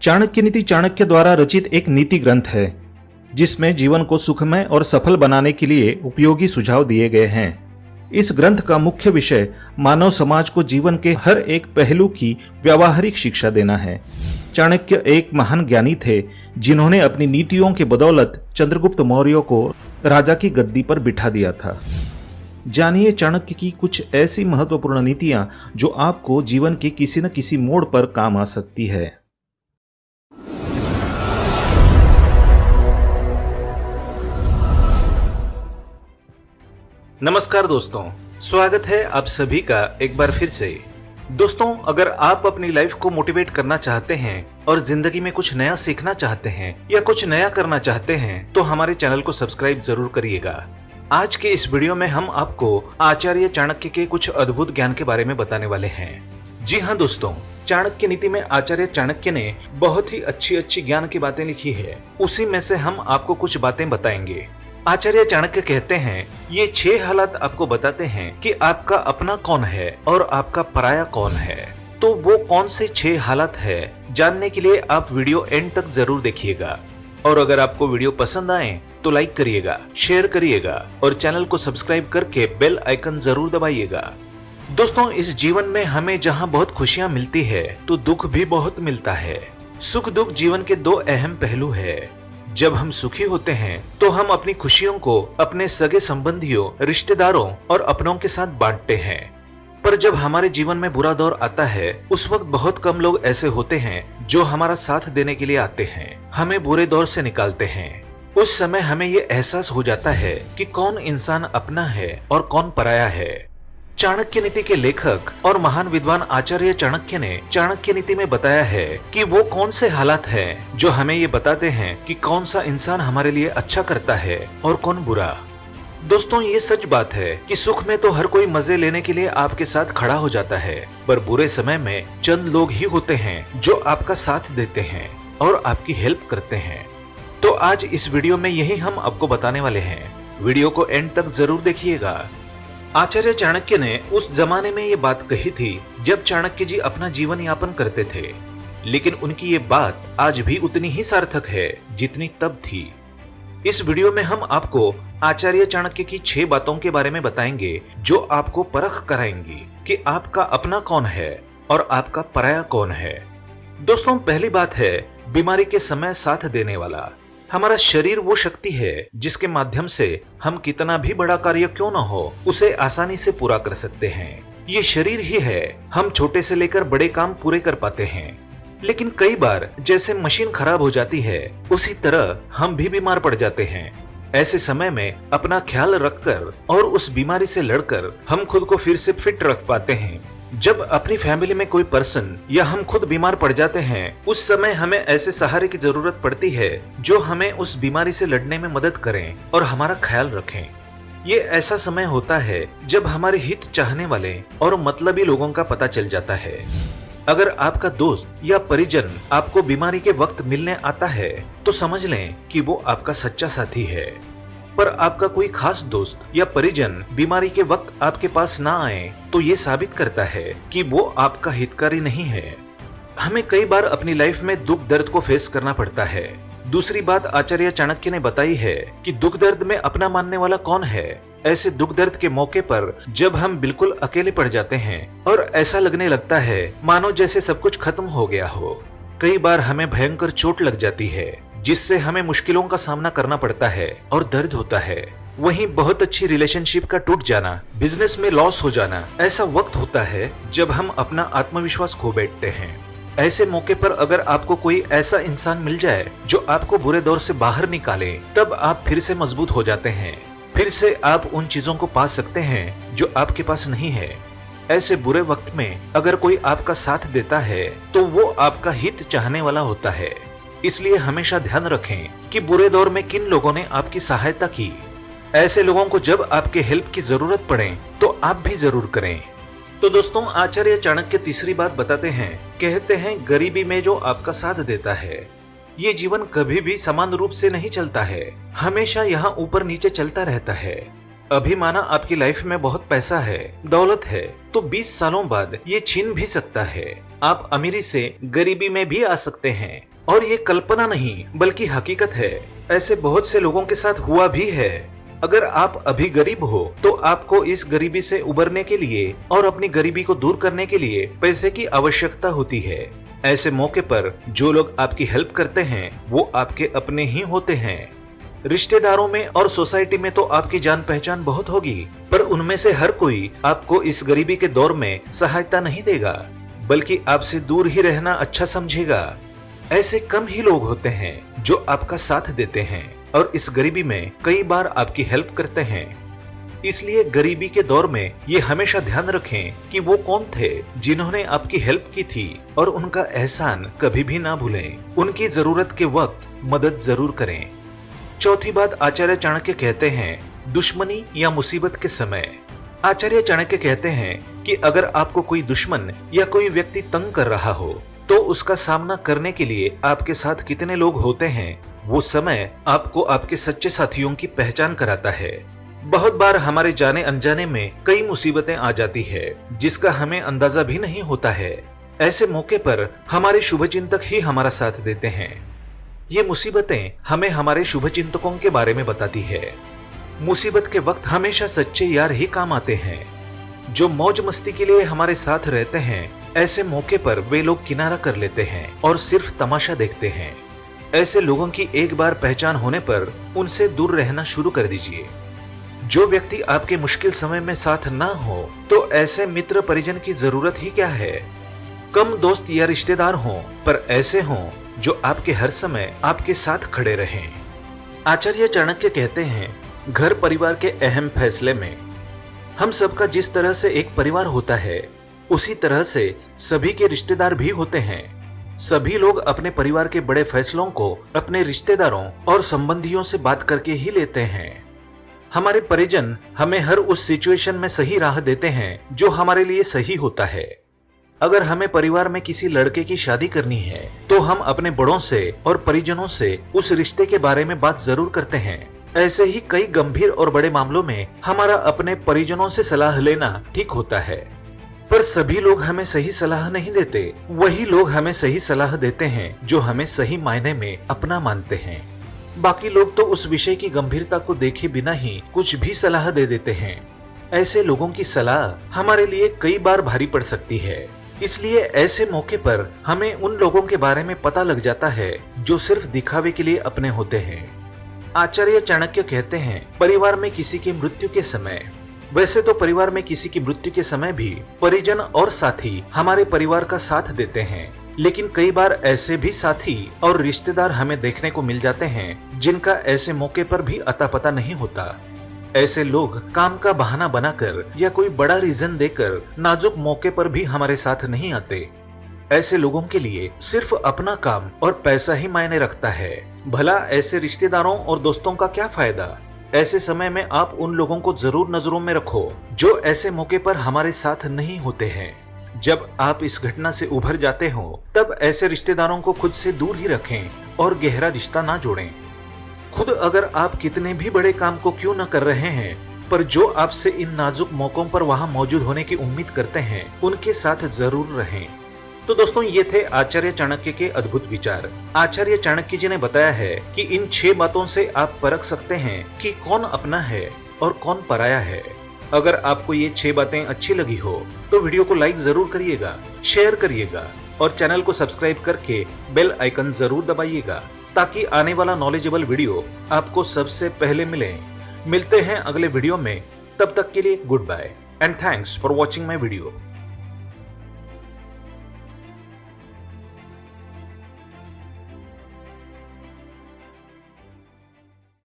चाणक्य नीति चाणक्य द्वारा रचित एक नीति ग्रंथ है जिसमें जीवन को सुखमय और सफल बनाने के लिए उपयोगी सुझाव दिए गए हैं। इस ग्रंथ का मुख्य विषय मानव समाज को जीवन के हर एक पहलू की व्यावहारिक शिक्षा देना है। चाणक्य एक महान ज्ञानी थे जिन्होंने अपनी नीतियों के बदौलत चंद्रगुप्त मौर्य को राजा की गद्दी पर बिठा दिया था। जानिए चाणक्य की कुछ ऐसी महत्वपूर्ण नीतियां जो आपको जीवन के किसी न किसी मोड़ पर काम आ सकती है। नमस्कार दोस्तों, स्वागत है आप सभी का एक बार फिर से। दोस्तों, अगर आप अपनी लाइफ को मोटिवेट करना चाहते हैं और जिंदगी में कुछ नया सीखना चाहते हैं या कुछ नया करना चाहते हैं तो हमारे चैनल को सब्सक्राइब जरूर करिएगा। आज के इस वीडियो में हम आपको आचार्य चाणक्य के कुछ अद्भुत ज्ञान के बारे में बताने वाले हैं। जी हाँ दोस्तों, चाणक्य नीति में आचार्य चाणक्य ने बहुत ही अच्छी ज्ञान की बातें लिखी है। उसी में से हम आपको कुछ बातें बताएंगे। आचार्य चाणक्य कहते हैं, ये 6 हालात आपको बताते हैं कि आपका अपना कौन है और आपका पराया कौन है। तो वो कौन से 6 हालात है, जानने के लिए आप वीडियो एंड तक जरूर देखिएगा। और अगर आपको वीडियो पसंद आए तो लाइक करिएगा, शेयर करिएगा और चैनल को सब्सक्राइब करके बेल आइकन जरूर दबाइएगा। दोस्तों, इस जीवन में हमें जहां बहुत खुशियां मिलती है तो दुख भी बहुत मिलता है। सुख दुख जीवन के 2 अहम पहलू है। जब हम सुखी होते हैं तो हम अपनी खुशियों को अपने सगे संबंधियों, रिश्तेदारों और अपनों के साथ बांटते हैं। पर जब हमारे जीवन में बुरा दौर आता है उस वक्त बहुत कम लोग ऐसे होते हैं जो हमारा साथ देने के लिए आते हैं, हमें बुरे दौर से निकालते हैं। उस समय हमें ये एहसास हो जाता है कि कौन इंसान अपना है और कौन पराया है। चाणक्य नीति के लेखक और महान विद्वान आचार्य चाणक्य ने चाणक्य नीति में बताया है कि वो कौन से हालात हैं जो हमें ये बताते हैं कि कौन सा इंसान हमारे लिए अच्छा करता है और कौन बुरा। दोस्तों, ये सच बात है कि सुख में तो हर कोई मजे लेने के लिए आपके साथ खड़ा हो जाता है, पर बुरे समय में चंद लोग ही होते हैं जो आपका साथ देते हैं और आपकी हेल्प करते हैं। तो आज इस वीडियो में यही हम आपको बताने वाले हैं। वीडियो को एंड तक जरूर देखिएगा। आचार्य चाणक्य ने उस जमाने में ये बात कही थी जब चाणक्य जी अपना जीवन यापन करते थे, लेकिन उनकी ये बात आज भी उतनी ही सार्थक है जितनी तब थी। इस वीडियो में हम आपको आचार्य चाणक्य की 6 बातों के बारे में बताएंगे जो आपको परख कराएंगी कि आपका अपना कौन है और आपका पराया कौन है। दोस्तों, पहली बात है बीमारी के समय साथ देने वाला। हमारा शरीर वो शक्ति है जिसके माध्यम से हम कितना भी बड़ा कार्य क्यों न हो उसे आसानी से पूरा कर सकते हैं। ये शरीर ही है, हम छोटे से लेकर बड़े काम पूरे कर पाते हैं। लेकिन कई बार जैसे मशीन खराब हो जाती है उसी तरह हम भी बीमार पड़ जाते हैं। ऐसे समय में अपना ख्याल रखकर और उस बीमारी से लड़कर हम खुद को फिर से फिट रख पाते हैं। जब अपनी फैमिली में कोई पर्सन या हम खुद बीमार पड़ जाते हैं उस समय हमें ऐसे सहारे की जरूरत पड़ती है जो हमें उस बीमारी से लड़ने में मदद करें और हमारा ख्याल रखें। ये ऐसा समय होता है जब हमारे हित चाहने वाले और मतलबी लोगों का पता चल जाता है। अगर आपका दोस्त या परिजन आपको बीमारी के वक्त मिलने आता है तो समझ लें कि वो आपका सच्चा साथी है। पर आपका कोई खास दोस्त या परिजन बीमारी के वक्त आपके पास ना आए तो ये साबित करता है कि वो आपका हितकारी नहीं है। हमें कई बार अपनी लाइफ में दुख दर्द को फेस करना पड़ता है। दूसरी बात आचार्य चाणक्य ने बताई है कि दुख दर्द में अपना मानने वाला कौन है। ऐसे दुख दर्द के मौके पर जब हम बिल्कुल अकेले पड़ जाते हैं और ऐसा लगने लगता है मानो जैसे सब कुछ खत्म हो गया हो। कई बार हमें भयंकर चोट लग जाती है जिससे हमें मुश्किलों का सामना करना पड़ता है और दर्द होता है। वहीं बहुत अच्छी रिलेशनशिप का टूट जाना, बिजनेस में लॉस हो जाना, ऐसा वक्त होता है जब हम अपना आत्मविश्वास खो बैठते हैं। ऐसे मौके पर अगर आपको कोई ऐसा इंसान मिल जाए जो आपको बुरे दौर से बाहर निकाले तब आप फिर से मजबूत हो जाते हैं। फिर से आप उन चीजों को पा सकते हैं जो आपके पास नहीं है। ऐसे बुरे वक्त में अगर कोई आपका साथ देता है तो वो आपका हित चाहने वाला होता है। इसलिए हमेशा ध्यान रखें कि बुरे दौर में किन लोगों ने आपकी सहायता की। ऐसे लोगों को जब आपके हेल्प की जरूरत पड़े तो आप भी जरूर करें। तो दोस्तों, आचार्य चाणक्य तीसरी बात बताते हैं। कहते हैं, गरीबी में जो आपका साथ देता है। ये जीवन कभी भी समान रूप से नहीं चलता है, हमेशा यहाँ ऊपर नीचे चलता रहता है। अभी माना आपकी लाइफ में बहुत पैसा है, दौलत है, तो 20 सालों बाद ये छीन भी सकता है। आप अमीरी से गरीबी में भी आ सकते हैं और ये कल्पना नहीं बल्कि हकीकत है। ऐसे बहुत से लोगों के साथ हुआ भी है। अगर आप अभी गरीब हो तो आपको इस गरीबी से उबरने के लिए और अपनी गरीबी को दूर करने के लिए पैसे की आवश्यकता होती है। ऐसे मौके पर जो लोग आपकी हेल्प करते हैं वो आपके अपने ही होते हैं। रिश्तेदारों में और सोसाइटी में तो आपकी जान पहचान बहुत होगी, पर उनमें से हर कोई आपको इस गरीबी के दौर में सहायता नहीं देगा, बल्कि आपसे दूर ही रहना अच्छा समझेगा। ऐसे कम ही लोग होते हैं जो आपका साथ देते हैं और इस गरीबी में कई बार आपकी हेल्प करते हैं। इसलिए गरीबी के दौर में ये हमेशा ध्यान रखें कि वो कौन थे जिन्होंने आपकी हेल्प की थी और उनका एहसान कभी भी ना भूलें। उनकी जरूरत के वक्त मदद जरूर करें। चौथी बात आचार्य चाणक्य कहते हैं, दुश्मनी या मुसीबत के समय। आचार्य चाणक्य कहते हैं कि अगर आपको कोई दुश्मन या कोई व्यक्ति तंग कर रहा हो तो उसका सामना करने के लिए आपके साथ कितने लोग होते हैं, वो समय आपको आपके सच्चे साथियों की पहचान कराता है। बहुत बार हमारे जाने अनजाने में कई मुसीबतें आ जाती है जिसका हमें अंदाजा भी नहीं होता है। ऐसे मौके पर हमारे शुभचिंतक ही हमारा साथ देते हैं। ये मुसीबतें हमें हमारे शुभचिंतकों के बारे में बताती है। मुसीबत के वक्त हमेशा सच्चे यार ही काम आते हैं जो मौज मस्ती के लिए हमारे साथ रहते हैं। ऐसे मौके पर वे लोग किनारा कर लेते हैं और सिर्फ तमाशा देखते हैं। ऐसे लोगों की एक बार पहचान होने पर उनसे दूर रहना शुरू कर दीजिए। जो व्यक्ति आपके मुश्किल समय में साथ ना हो तो ऐसे मित्र परिजन की जरूरत ही क्या है। कम दोस्त या रिश्तेदार हों, पर ऐसे हों जो आपके हर समय आपके साथ खड़े रहें। आचार्य चाणक्य कहते हैं, घर परिवार के अहम फैसले में हम सबका जिस तरह से एक परिवार होता है उसी तरह से सभी के रिश्तेदार भी होते हैं। सभी लोग अपने परिवार के बड़े फैसलों को अपने रिश्तेदारों और संबंधियों से बात करके ही लेते हैं। हमारे परिजन हमें हर उस सिचुएशन में सही राह देते हैं जो हमारे लिए सही होता है। अगर हमें परिवार में किसी लड़के की शादी करनी है तो हम अपने बड़ों से और परिजनों से उस रिश्ते के बारे में बात जरूर करते हैं। ऐसे ही कई गंभीर और बड़े मामलों में हमारा अपने परिजनों से सलाह लेना ठीक होता है, पर सभी लोग हमें सही सलाह नहीं देते। वही लोग हमें सही सलाह देते हैं जो हमें सही मायने में अपना मानते हैं। बाकी लोग तो उस विषय की गंभीरता को देखे बिना ही कुछ भी सलाह दे देते हैं। ऐसे लोगों की सलाह हमारे लिए कई बार भारी पड़ सकती है। इसलिए ऐसे मौके पर हमें उन लोगों के बारे में पता लग जाता है जो सिर्फ दिखावे के लिए अपने होते हैं। आचार्य चाणक्य कहते हैं, परिवार में किसी की मृत्यु के समय, वैसे तो परिवार में किसी की मृत्यु के समय भी परिजन और साथी हमारे परिवार का साथ देते हैं, लेकिन कई बार ऐसे भी साथी और रिश्तेदार हमें देखने को मिल जाते हैं जिनका ऐसे मौके पर भी अता पता नहीं होता। ऐसे लोग काम का बहाना बनाकर या कोई बड़ा रीजन देकर नाजुक मौके पर भी हमारे साथ नहीं आते। ऐसे लोगों के लिए सिर्फ अपना काम और पैसा ही मायने रखता है। भला ऐसे रिश्तेदारों और दोस्तों का क्या फायदा। ऐसे समय में आप उन लोगों को जरूर नजरों में रखो जो ऐसे मौके पर हमारे साथ नहीं होते हैं। जब आप इस घटना से उभर जाते हो तब ऐसे रिश्तेदारों को खुद से दूर ही रखें और गहरा रिश्ता ना जोड़ें। खुद अगर आप कितने भी बड़े काम को क्यों न कर रहे हैं, पर जो आपसे इन नाजुक मौकों पर वहां मौजूद होने की उम्मीद करते हैं उनके साथ जरूर रहें। तो दोस्तों, ये थे आचार्य चाणक्य के अद्भुत विचार। आचार्य चाणक्य जी ने बताया है कि इन 6 बातों से आप परख सकते हैं कि कौन अपना है और कौन पराया है। अगर आपको ये 6 बातें अच्छी लगी हो तो वीडियो को लाइक जरूर करिएगा, शेयर करिएगा और चैनल को सब्सक्राइब करके बेल आइकन जरूर दबाइएगा ताकि आने वाला नॉलेजेबल वीडियो आपको सबसे पहले मिले। मिलते हैं अगले वीडियो में, तब तक के लिए good bye and thanks for watching my video.